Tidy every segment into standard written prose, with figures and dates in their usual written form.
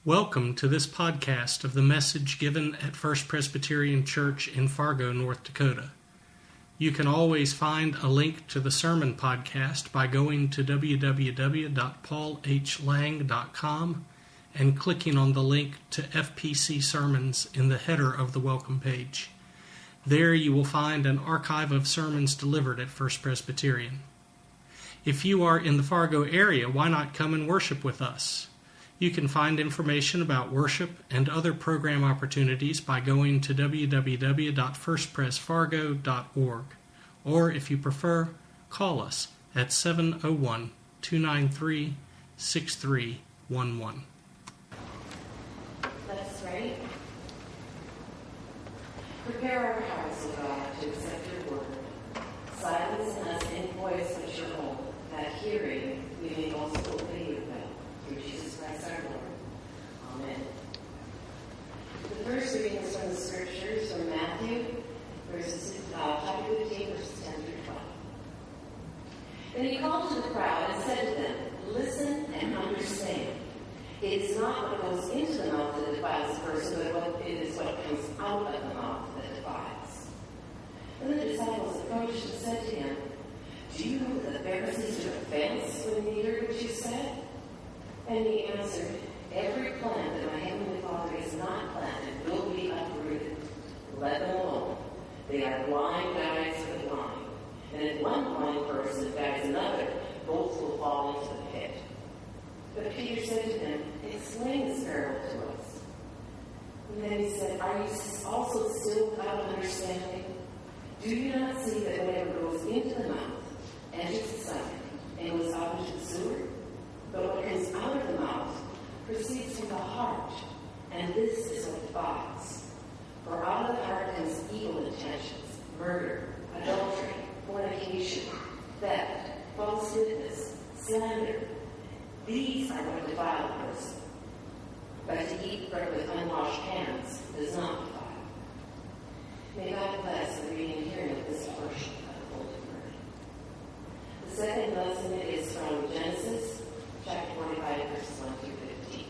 Welcome to this podcast of the message given at First Presbyterian Church in Fargo, North Dakota. You can always find a link to the sermon podcast by going to www.paulhlang.com and clicking on the link to FPC Sermons in the header of the welcome page. There you will find an archive of sermons delivered at First Presbyterian. If you are in the Fargo area, why not come and worship with us? You can find information about worship and other program opportunities by going to www.firstpresfargo.org, or if you prefer, call us at 701-293-6311. Let us pray. Prepare our hearts, O God, to accept your word. Silence in us any voice but your own, that hearing we may also obey your will. Through Jesus Christ our Lord. Amen. The first reading is from the scriptures from Matthew, chapter 15, verses 10 through 12. Then he called to the crowd and said to them, "Listen and understand. It is not what goes into the mouth that defiles a person, but it is what comes out of the mouth that defiles." Then the disciples approached and said to him, "Do you know that the Pharisees took offense when they heard what you said?" And he answered, "Every plant that my heavenly Father has not planted will be uprooted. Let them alone. They are blind guides for the blind. And if one blind person guides another, both will fall into the pit." But Peter said to him, "Explain this parable to us." And then he said, "Are you also still without understanding? Do you not see that whatever goes into the mouth enters the stomach and goes out into the sewer? But what comes out of the mouth proceeds from the heart, and this is what defiles. For out of the heart comes evil intentions, murder, adultery, fornication, theft, false witness, slander. These are what defile a person. But to eat bread with unwashed hands does not defile." May God bless the reading and hearing of this portion of the Holy Word. The second lesson is from Genesis, chapter 45, verses 1 through 15.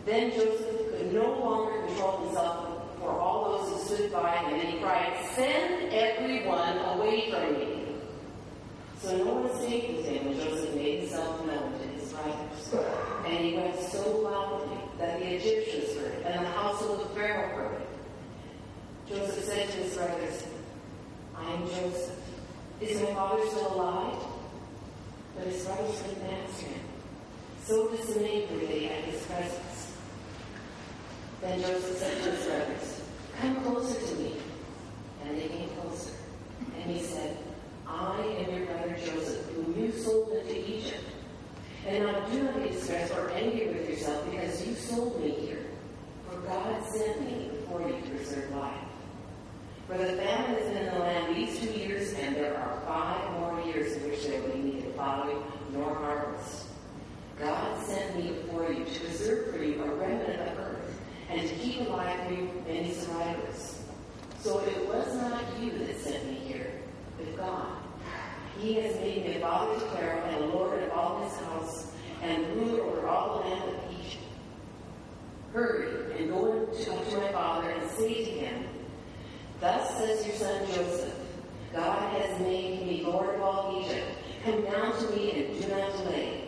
Then Joseph could no longer control himself for all those who stood by him, and he cried, "Send everyone away from me." So no one stayed with him when Joseph made himself known to his brothers. And he wept so loudly that the Egyptians heard it, and the household of Pharaoh heard it. Joseph said to his brothers, "I am Joseph. Is my father still alive?" But his brothers couldn't answer him. So dismayed were they at his presence. Then Joseph said to his brothers, "Come closer to me." And they came closer. And he said, "I am your brother Joseph, whom you sold into Egypt. And now do not be distressed or angry with yourself because you sold me here. For God sent me before you to preserve life. For the famine has been in the land these 2 years, and there are 5 more years in which there will be neither plowing nor harvest. God sent me before you to preserve for you a remnant of earth, and to keep alive for you many survivors. So it was not you that sent me here, but God. He has made me a father to Pharaoh and a lord of all his house, and ruler over all the land of Egypt. Hurry and go up to my father and say to him, 'Thus says your son Joseph, God has made me Lord of all Egypt. Come down to me and do not delay.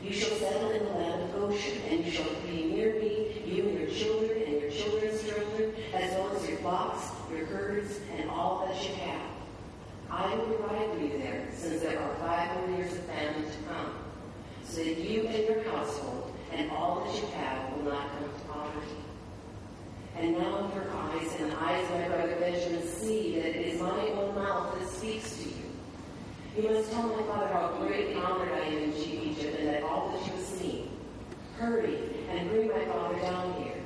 You shall settle in the land of Goshen, and you shall be near me, you and your children and your children's children, as well as your flocks, your herds, and all that you have. I will provide for you there, since there are 5 more years of famine to come, so that you and your household and all that you have will not come to poverty. And now your eyes and the eyes of my brother Benjamin see that it is my own mouth that speaks to you. You must tell my father how great and honored I am in Egypt, and that all that you have seen. Hurry and bring my father down here."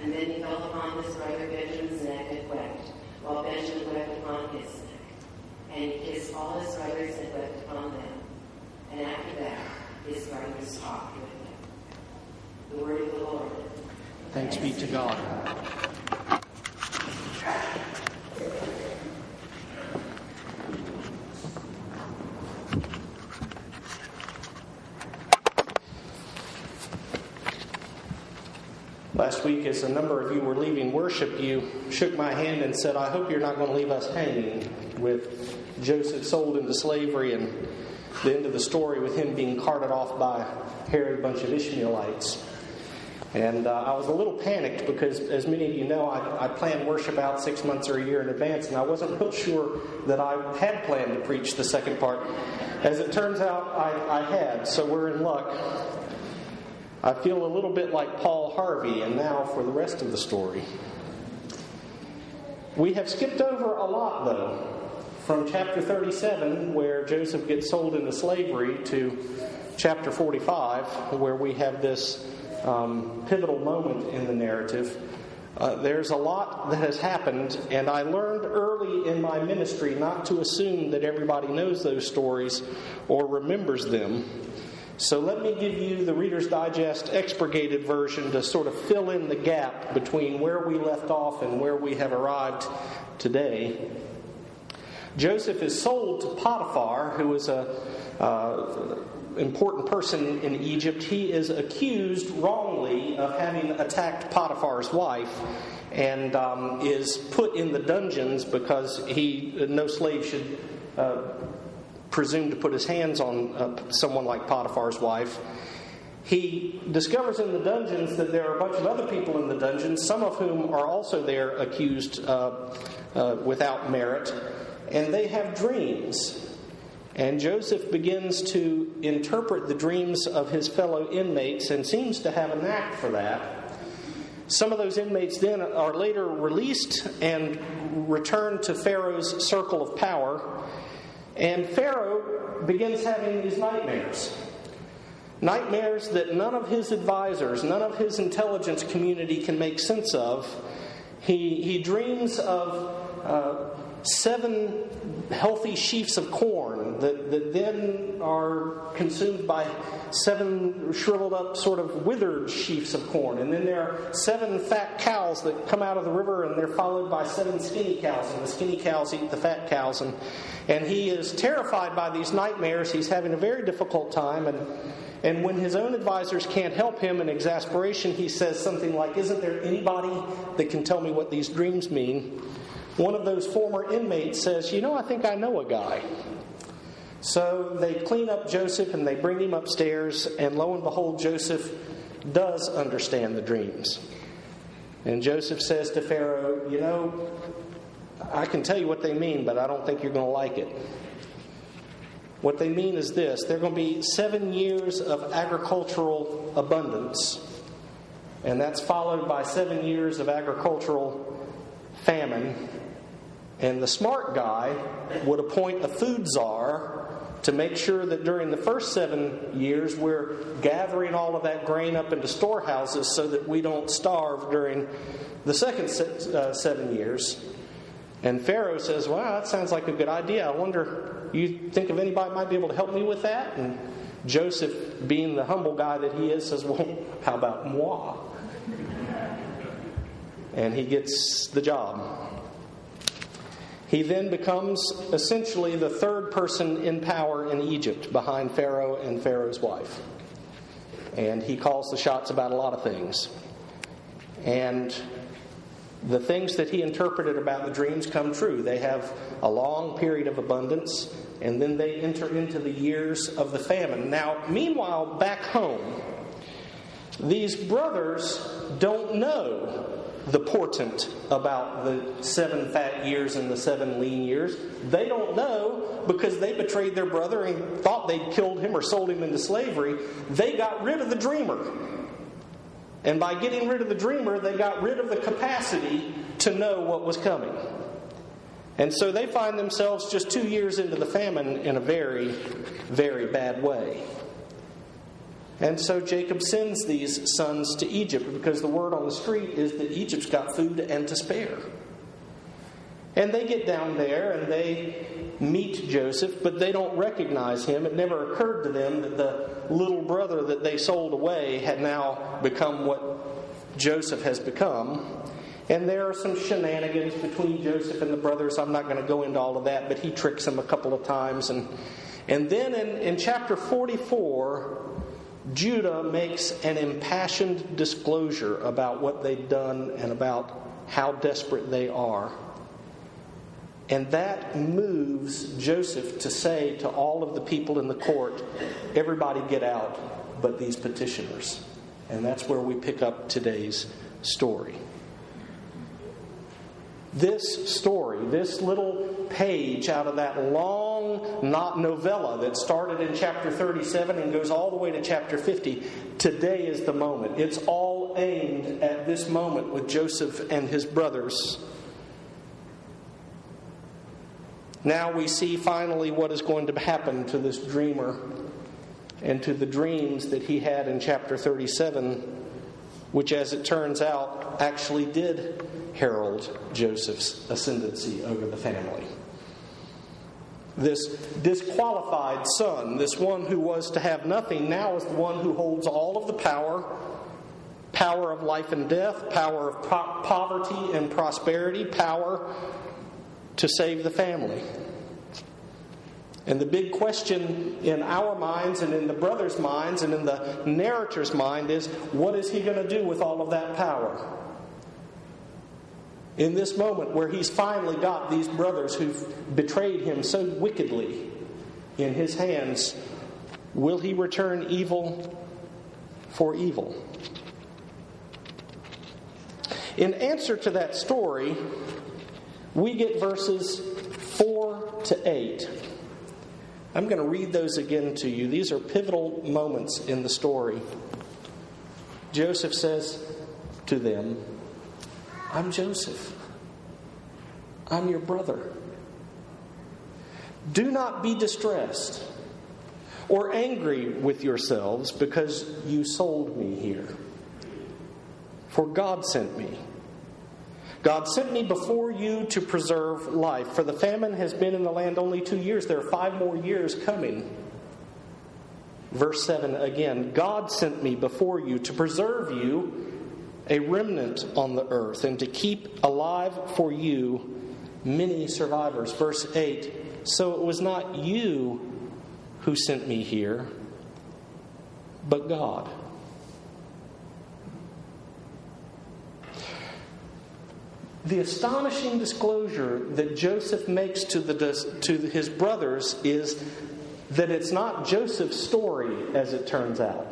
And then he fell upon his brother Benjamin's neck and wept, while Benjamin wept upon his neck. And he kissed all his brothers and wept upon them. And after that, his brothers talked with him. The word of the Lord. Thanks be to God. Last week, as a number of you were leaving worship, you shook my hand and said, I hope you're not going to leave us hanging with Joseph sold into slavery and the end of the story with him being carted off by Herod, a bunch of Ishmaelites. And I was a little panicked because, as many of you know, I plan worship out 6 months or a year in advance, and I wasn't real sure that I had planned to preach the second part. As it turns out, I had, so we're in luck. I feel a little bit like Paul Harvey, and now for the rest of the story. We have skipped over a lot, though, from chapter 37, where Joseph gets sold into slavery, to chapter 45, where we have this pivotal moment in the narrative. There's a lot that has happened, and I learned early in my ministry not to assume that everybody knows those stories or remembers them. So let me give you the Reader's Digest expurgated version to sort of fill in the gap between where we left off and where we have arrived today. Joseph is sold to Potiphar, who is a important person in Egypt. He is accused wrongly of having attacked Potiphar's wife and is put in the dungeons because no slave should presume to put his hands on someone like Potiphar's wife. He discovers in the dungeons that there are a bunch of other people in the dungeons, some of whom are also there accused without merit, and they have dreams. And Joseph begins to interpret the dreams of his fellow inmates and seems to have a knack for that. Some of those inmates then are later released and returned to Pharaoh's circle of power. And Pharaoh begins having these nightmares. Nightmares that none of his advisors, none of his intelligence community can make sense of. He dreams of 7 healthy sheaves of corn that then are consumed by 7 shriveled up, sort of withered sheaves of corn. And then there are 7 fat cows that come out of the river, and they're followed by 7 skinny cows. And the skinny cows eat the fat cows. And he is terrified by these nightmares. He's having a very difficult time. And when his own advisors can't help him, in exasperation, he says something like, "Isn't there anybody that can tell me what these dreams mean?" One of those former inmates says, I think I know a guy. So they clean up Joseph and they bring him upstairs, and lo and behold, Joseph does understand the dreams. And Joseph says to Pharaoh, I can tell you what they mean, but I don't think you're going to like it. What they mean is this: there are going to be 7 years of agricultural abundance, and that's followed by 7 years of agricultural famine. And the smart guy would appoint a food czar to make sure that during the first 7 years we're gathering all of that grain up into storehouses so that we don't starve during the second 7 years. And Pharaoh says, "Wow, that sounds like a good idea. I wonder, you think of anybody might be able to help me with that?" And Joseph, being the humble guy that he is, says, "Well, how about moi?" And he gets the job. He then becomes essentially the third person in power in Egypt, behind Pharaoh and Pharaoh's wife. And he calls the shots about a lot of things. And the things that he interpreted about the dreams come true. They have a long period of abundance, and then they enter into the years of the famine. Now, meanwhile, back home, these brothers don't know the portent about the 7 fat years and the 7 lean years. They don't know because they betrayed their brother and thought they'd killed him or sold him into slavery. They got rid of the dreamer. And by getting rid of the dreamer, they got rid of the capacity to know what was coming. And so they find themselves just 2 years into the famine in a very, very bad way. And so Jacob sends these sons to Egypt because the word on the street is that Egypt's got food and to spare. And they get down there and they meet Joseph, but they don't recognize him. It never occurred to them that the little brother that they sold away had now become what Joseph has become. And there are some shenanigans between Joseph and the brothers. I'm not going to go into all of that, but he tricks them a couple of times. And then in chapter 44, Judah makes an impassioned disclosure about what they've done and about how desperate they are. And that moves Joseph to say to all of the people in the court, everybody get out but these petitioners. And that's where we pick up today's story. This story, this little page out of that long novella that started in chapter 37 and goes all the way to chapter 50, today is the moment. It's all aimed at this moment with Joseph and his brothers. Now we see finally what is going to happen to this dreamer and to the dreams that he had in chapter 37, which, as it turns out, actually did herald Joseph's ascendancy over the family. This disqualified son, this one who was to have nothing, now is the one who holds all of the power of life and death, power of poverty and prosperity, power to save the family. And the big question in our minds and in the brothers' minds and in the narrator's mind is, what is he going to do with all of that power? In this moment where he's finally got these brothers who've betrayed him so wickedly in his hands, will he return evil for evil? In answer to that story, we get verses 4 to 8. I'm going to read those again to you. These are pivotal moments in the story. Joseph says to them, I'm Joseph. I'm your brother. Do not be distressed or angry with yourselves because you sold me here. For God sent me. God sent me before you to preserve life. For the famine has been in the land only 2 years. There are 5 more years coming. Verse 7 again. God sent me before you to preserve you, a remnant on the earth, and to keep alive for you many survivors. Verse 8. So it was not you who sent me here, but God. The astonishing disclosure that Joseph makes to his brothers is that it's not Joseph's story, as it turns out.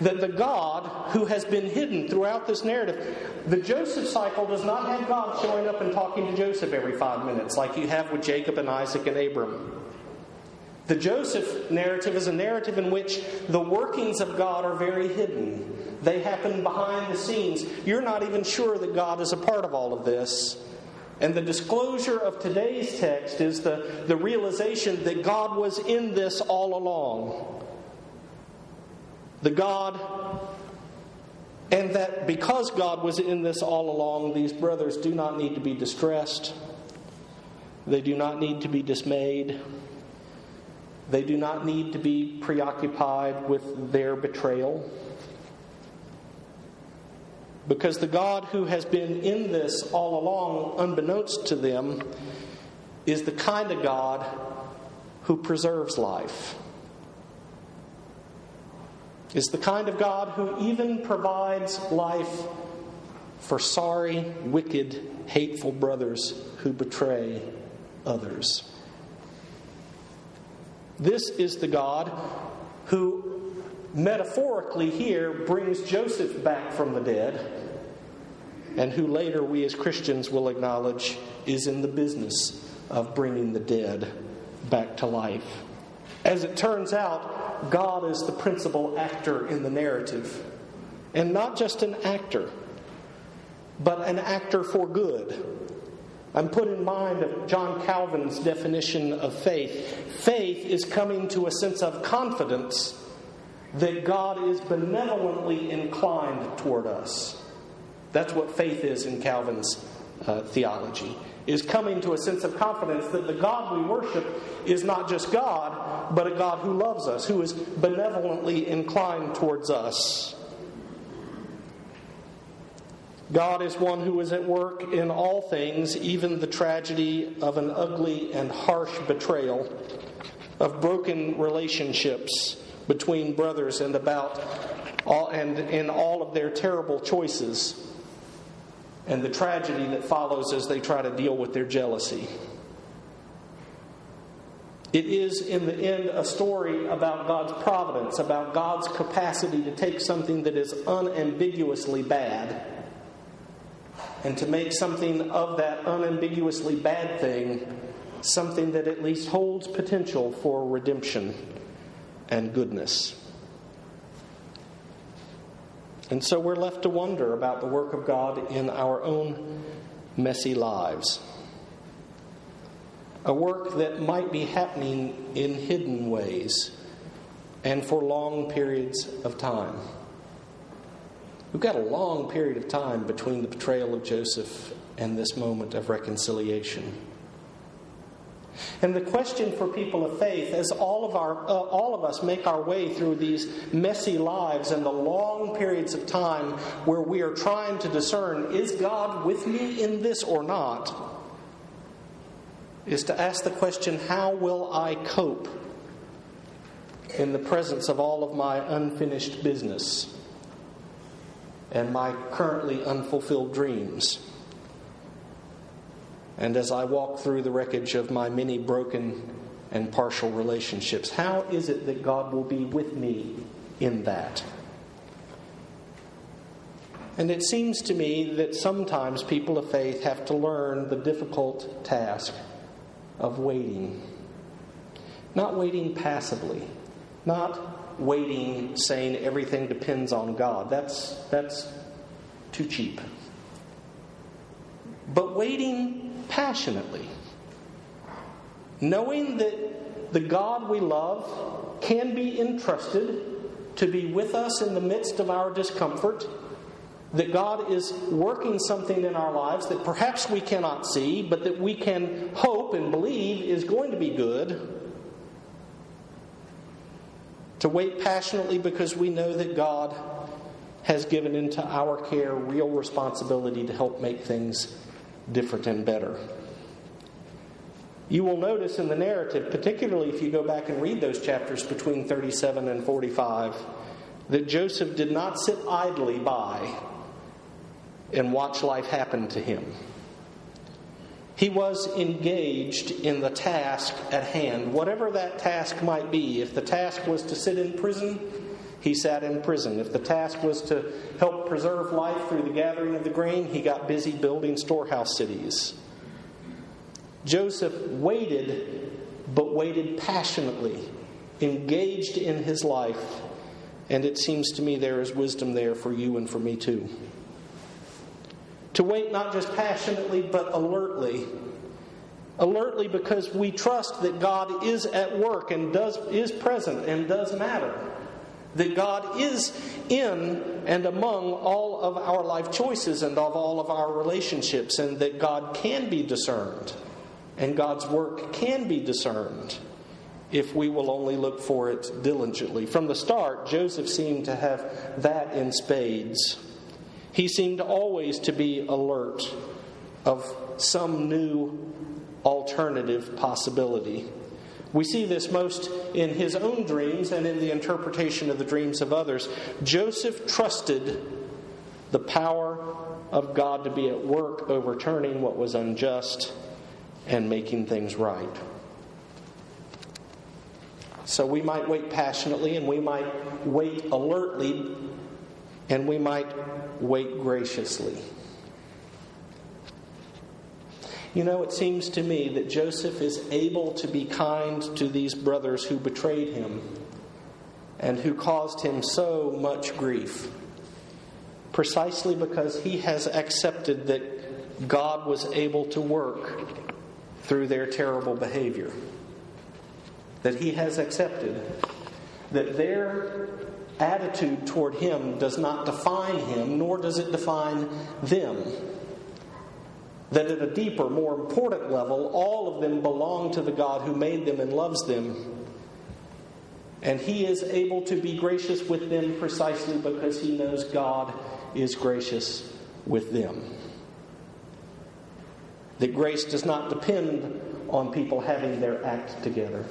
That the God who has been hidden throughout this narrative, the Joseph cycle does not have God showing up and talking to Joseph every 5 minutes like you have with Jacob and Isaac and Abram. The Joseph narrative is a narrative in which the workings of God are very hidden. They happen behind the scenes. You're not even sure that God is a part of all of this. And the disclosure of today's text is the realization that God was in this all along. The God, and that because God was in this all along, these brothers do not need to be distressed. They do not need to be dismayed. They do not need to be preoccupied with their betrayal. Because the God who has been in this all along, unbeknownst to them, is the kind of God who preserves life. Is the kind of God who even provides life for sorry, wicked, hateful brothers who betray others. This is the God who, metaphorically here, brings Joseph back from the dead, and who later we as Christians will acknowledge is in the business of bringing the dead back to life. As it turns out, God is the principal actor in the narrative. And not just an actor, but an actor for good. I'm put in mind of John Calvin's definition of faith. Faith is coming to a sense of confidence that God is benevolently inclined toward us. That's what faith is in Calvin's theology. Is coming to a sense of confidence that the God we worship is not just God, but a God who loves us, who is benevolently inclined towards us. God is one who is at work in all things, even the tragedy of an ugly and harsh betrayal, of broken relationships, between brothers and about all, and in all of their terrible choices and the tragedy that follows as they try to deal with their jealousy. It is, in the end, a story about God's providence, about God's capacity to take something that is unambiguously bad and to make something of that unambiguously bad thing something that at least holds potential for redemption and goodness. And so we're left to wonder about the work of God in our own messy lives. A work that might be happening in hidden ways and for long periods of time. We've got a long period of time between the betrayal of Joseph and this moment of reconciliation. And the question for people of faith, as all of us make our way through these messy lives and the long periods of time where we are trying to discern, is God with me in this or not, is to ask the question, how will I cope in the presence of all of my unfinished business and my currently unfulfilled dreams? And as I walk through the wreckage of my many broken and partial relationships, how is it that God will be with me in that? And it seems to me that sometimes people of faith have to learn the difficult task of waiting. Not waiting passively. Not waiting saying everything depends on God. That's too cheap. But waiting passionately, knowing that the God we love can be entrusted to be with us in the midst of our discomfort, that God is working something in our lives that perhaps we cannot see, but that we can hope and believe is going to be good. To wait passionately because we know that God has given into our care real responsibility to help make things different and better. You will notice in the narrative, particularly if you go back and read those chapters between 37 and 45, that Joseph did not sit idly by and watch life happen to him. He was engaged in the task at hand, whatever that task might be. If the task was to sit in prison, he sat in prison. If the task was to help preserve life through the gathering of the grain, he got busy building storehouse cities. Joseph waited, but waited passionately, engaged in his life. And it seems to me there is wisdom there for you and for me too. To wait not just passionately, but alertly. Alertly because we trust that God is at work and is present and does matter. That God is in and among all of our life choices and of all of our relationships, and that God can be discerned and God's work can be discerned if we will only look for it diligently. From the start, Joseph seemed to have that in spades. He seemed always to be alert of some new alternative possibility. We see this most in his own dreams and in the interpretation of the dreams of others. Joseph trusted the power of God to be at work overturning what was unjust and making things right. So we might wait passionately, and we might wait alertly, and we might wait graciously. You know, it seems to me that Joseph is able to be kind to these brothers who betrayed him and who caused him so much grief, precisely because he has accepted that God was able to work through their terrible behavior. That he has accepted that their attitude toward him does not define him, nor does it define them. That at a deeper, more important level, all of them belong to the God who made them and loves them. And he is able to be gracious with them precisely because he knows God is gracious with them. That grace does not depend on people having their act together.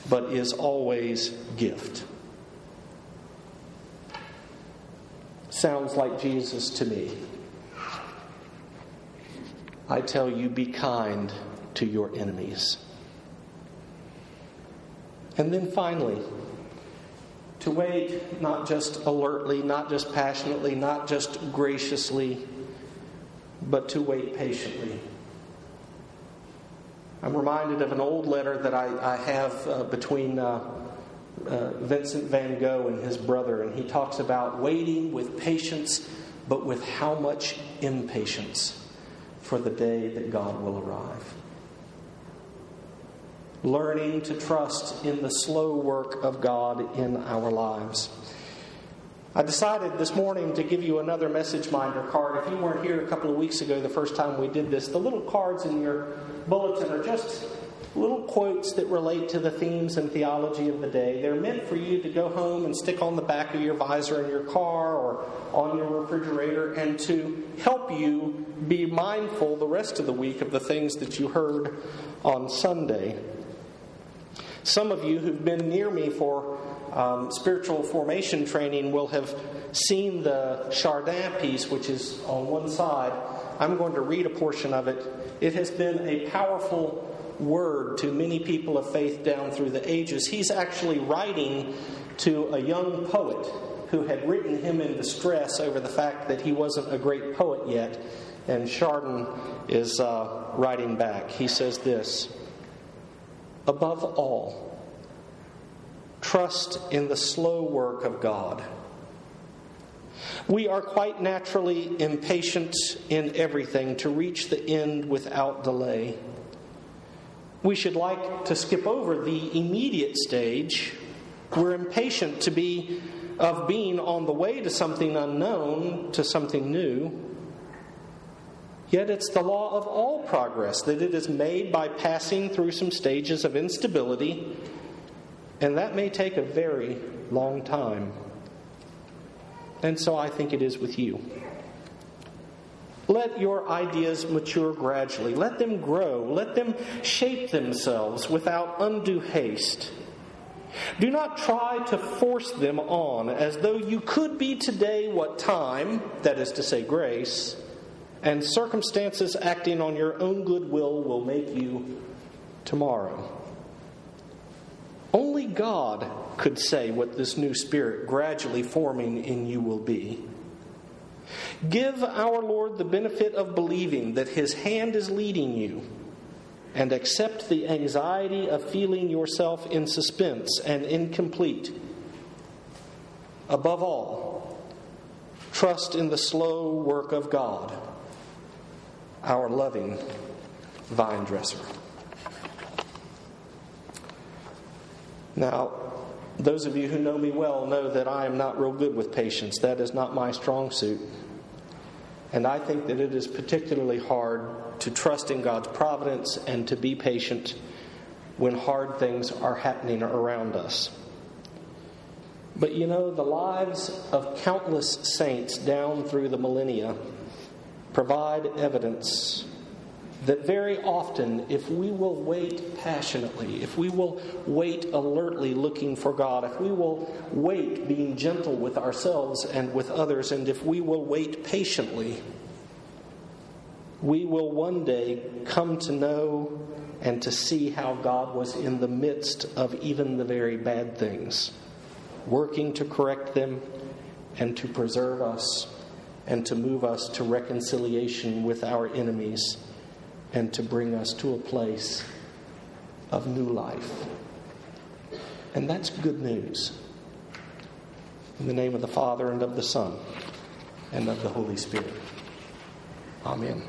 but is always gift. Sounds like Jesus to me. I tell you, be kind to your enemies. And then finally, to wait not just alertly, not just passionately, not just graciously, but to wait patiently. I'm reminded of an old letter that I have between Vincent van Gogh and his brother, and he talks about waiting with patience, but with how much impatience for the day that God will arrive. Learning to trust in the slow work of God in our lives. I decided this morning to give you another message minder card. If you weren't here a couple of weeks ago, the first time we did this, the little cards in your bulletin are just little quotes that relate to the themes and theology of the day. They're meant for you to go home and stick on the back of your visor in your car or on your refrigerator, and to help you be mindful the rest of the week of the things that you heard on Sunday. Some of you who've been near me for spiritual formation training will have seen the Chardin piece, which is on one side. I'm going to read a portion of it. It has been a powerful word to many people of faith down through the ages. He's actually writing to a young poet who had written him in distress over the fact that he wasn't a great poet yet. And Chardin is writing back. He says this: above all, trust in the slow work of God. We are quite naturally impatient in everything to reach the end without delay. We should like to skip over the immediate stage. We're impatient of being on the way to something unknown, to something new. Yet it's the law of all progress that it is made by passing through some stages of instability, and that may take a very long time. And so I think it is with you. Let your ideas mature gradually. Let them grow. Let them shape themselves without undue haste. Do not try to force them on as though you could be today what time, that is to say grace, and circumstances acting on your own goodwill will make you tomorrow. Only God could say what this new spirit gradually forming in you will be. Give our Lord the benefit of believing that His hand is leading you, and accept the anxiety of feeling yourself in suspense and incomplete. Above all, trust in the slow work of God, our loving vine dresser. Now, those of you who know me well know that I am not real good with patience. That is not my strong suit. And I think that it is particularly hard to trust in God's providence and to be patient when hard things are happening around us. But you know, the lives of countless saints down through the millennia provide evidence that very often, if we will wait passionately, if we will wait alertly looking for God, if we will wait being gentle with ourselves and with others, and if we will wait patiently, we will one day come to know and to see how God was in the midst of even the very bad things, working to correct them and to preserve us and to move us to reconciliation with our enemies, and to bring us to a place of new life. And that's good news. In the name of the Father, and of the Son, and of the Holy Spirit. Amen.